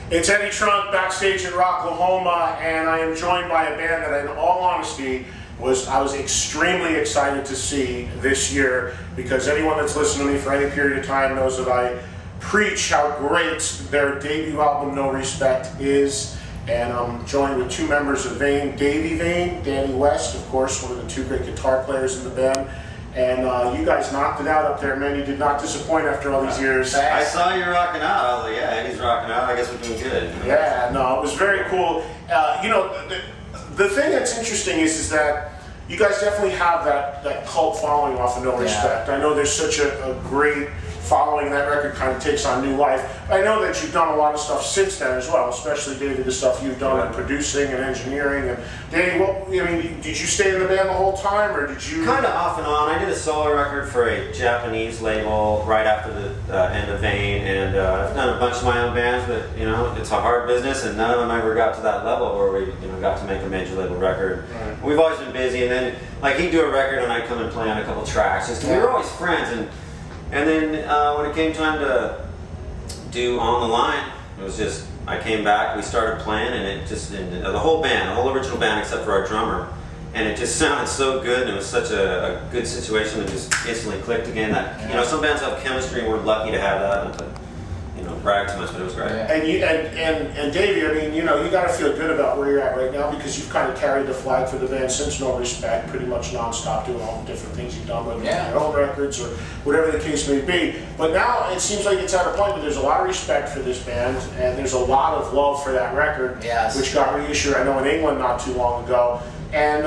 It's Eddie Trunk backstage at Rocklahoma, and I am joined by a band that, in all honesty, I was extremely excited to see this year, because anyone that's listened to me for any period of time knows that I preach how great their debut album, No Respect, is. And I'm joined with two members of Vane, Davey Vane, Danny West, of course, one of the two great guitar players in the band. And you guys knocked it out up there, man. You did not disappoint after all these years. I saw you rocking out. I was like, yeah, Eddie's rocking out. I guess we're doing good. Yeah, no, it was very cool. You know, the thing that's interesting is that you guys definitely have that cult following off of No Respect. I know there's such a great following. That record kind of takes on new life. I know that you've done a lot of stuff since then as well, especially, David, the stuff you've done in producing and engineering. And Danny, did you stay in the band the whole time, or did you? Kind of off and on. I did a solo record for a Japanese label right after the end of Vane, and I've done a bunch of my own bands, but you know, it's a hard business, and none of them ever got to that level where we got to make a major label record. Right. We've always been busy, and then like he'd do a record, and I'd come and play on a couple tracks. Just, we were always friends, and then when it came time to do On the Line, it was just, I came back, we started playing, and it just, the whole band, the whole original band except for our drummer, and it just sounded so good, and it was such a good situation, and just instantly clicked again. That, you know, some bands have chemistry, and we're lucky to have that, and to, you know, brag too much, but it was great. And Davey, I mean, you know, you got to feel good about where you're at right now, because you've kind of carried the flag for the band since No Respect, pretty much nonstop, doing all the different things you've done, whether it's your own records or whatever the case may be. But now it seems like it's at a point where there's a lot of respect for this band, and there's a lot of love for that record, which got reissued, I know, in England not too long ago. And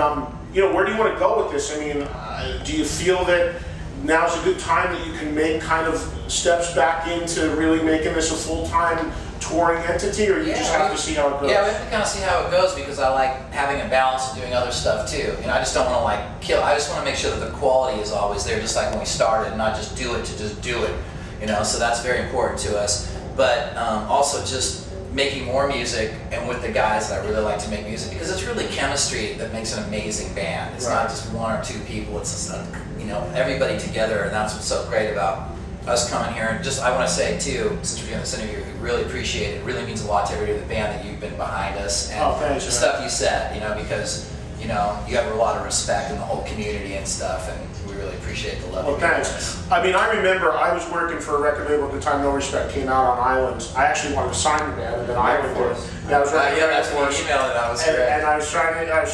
you know, where do you want to go with this? I mean, do you feel that now's a good time that you can make kind of steps back into really making this a full-time touring entity, or you just have to see how it goes? Yeah, we have to kind of see how it goes, because I like having a balance and doing other stuff too. You know, I just don't want to like kill. I just want to make sure that the quality is always there, just like when we started, and not just do it to just do it. You know, so that's very important to us. But also just making more music, and with the guys that I really like to make music, because it's really chemistry that makes an amazing band. It's not just one or two people. It's just, you know, everybody together, and that's what's so great about us coming here. And just, I want to say too, since we're doing this interview, we really appreciate it. It really means a lot to everybody in the band that you've been behind us, and the stuff you said, you know, because, you know, you have a lot of respect in the whole community and stuff, and we really appreciate the love. Well, thanks. I mean, I remember I was working for a record label at the time No Respect came out on Island. I actually wanted to sign the band, and then Island did. I was right that's when you emailed it. That was great. And I was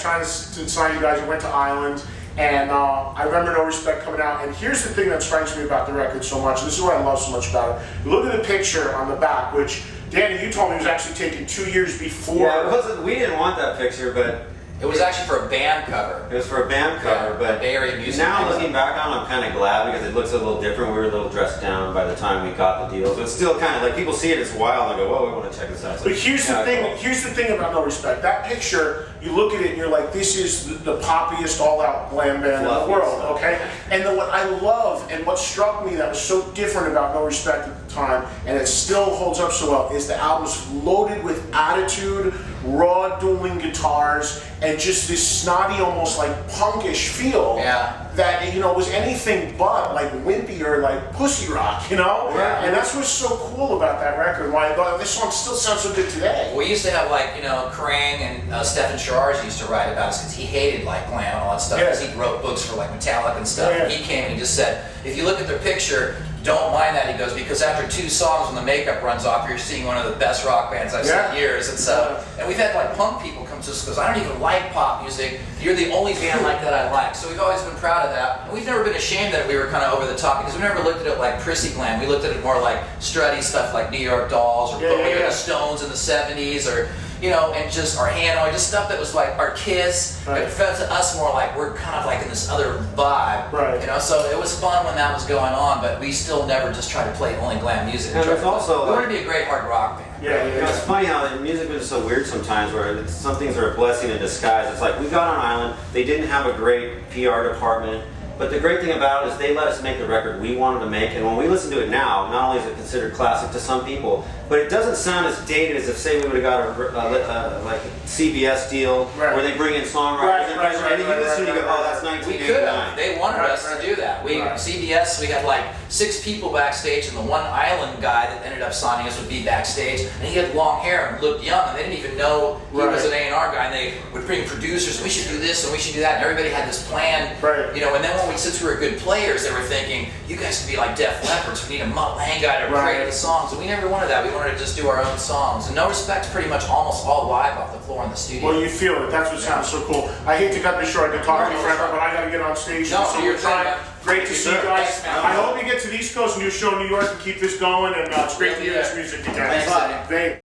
trying to sign you guys. I went to Island. And I remember No Respect coming out, and here's the thing that strikes me about the record so much, and this is what I love so much about it. Look at the picture on the back, which, Danny, you told me was actually taken 2 years before. Yeah, it wasn't, we didn't want that picture, but it was actually for a band cover. It was for a band cover, but Bay Area music now looking back on it, I'm kind of glad, because it looks a little different. We were a little dressed down by the time we got the deal. So it's still kind of like, people see it as wild and go, whoa, we want to check this out. So, but here's the thing. Cool. Here's the thing about No Respect. That picture, you look at it and you're like, this is the poppiest all-out glam band in the world, okay? And then what I love, and what struck me that was so different about No Respect at the time, and it still holds up so well, is the album's loaded with attitude, raw dueling guitars, and just this snotty, almost like punkish feel that, you know, was anything but like wimpy or like pussy rock, you know? And that's what's so cool about that record, why this song still sounds so good today. We used to have, like, you know, Krang and Stefan Sharaj used to write about us, because he hated like glam and all that stuff, because he wrote books for like Metallica and stuff. And he came and he just said, if you look at their picture, don't mind that, he goes, because after 2 songs when the makeup runs off, you're seeing one of the best rock bands I've seen in years. And so, and we've had like punk people come to us and goes, I don't even like pop music, you're the only band like that I like. So we've always been proud of that. And we've never been ashamed that we were kind of over the top, because we never looked at it like prissy glam. We looked at it more like strutty stuff like New York Dolls, or the Stones in the 70s, or, you know, and just our Hanoi, just stuff that was like our Kiss. It felt to us more like we're kind of like in this other vibe, you know. So it was fun when that was going on, but we still never just tried to play only glam music. And it's also we want to be a great hard rock band. You know, it's funny how the music is so weird sometimes, where some things are a blessing in disguise. It's like, we got on Island, they didn't have a great PR department, but the great thing about it is they let us make the record we wanted to make, and when we listen to it now, not only is it considered classic to some people, but it doesn't sound as dated as if, say, we would have got a like a CBS deal where they bring in songwriters and you listen and you go, oh, that's 1989. We could have. They wanted us to do that. CBS, we had like 6 people backstage, and the one island guy that ended up signing us would be backstage, and he had long hair and looked young, and they didn't even know he was an A&R guy, and they would bring producers, we should do this and we should do that, and everybody had this plan, you know, and then since we were good players, they were thinking, you guys could be like Def Leppard, so we need a Mutt Lange guy to create the songs, and we never wanted that. We wanted to just do our own songs, and No Respect's pretty much almost all live off the floor in the studio. Well, you feel it. That's what sounds so cool. I hate to cut this short. I could talk to you forever, but I got to get on stage. No, so you're trying. Great to see you guys. Thanks, man. I hope you get to the East Coast and you show New York and keep this going. And it's great to hear this music again. Thanks, Thanks.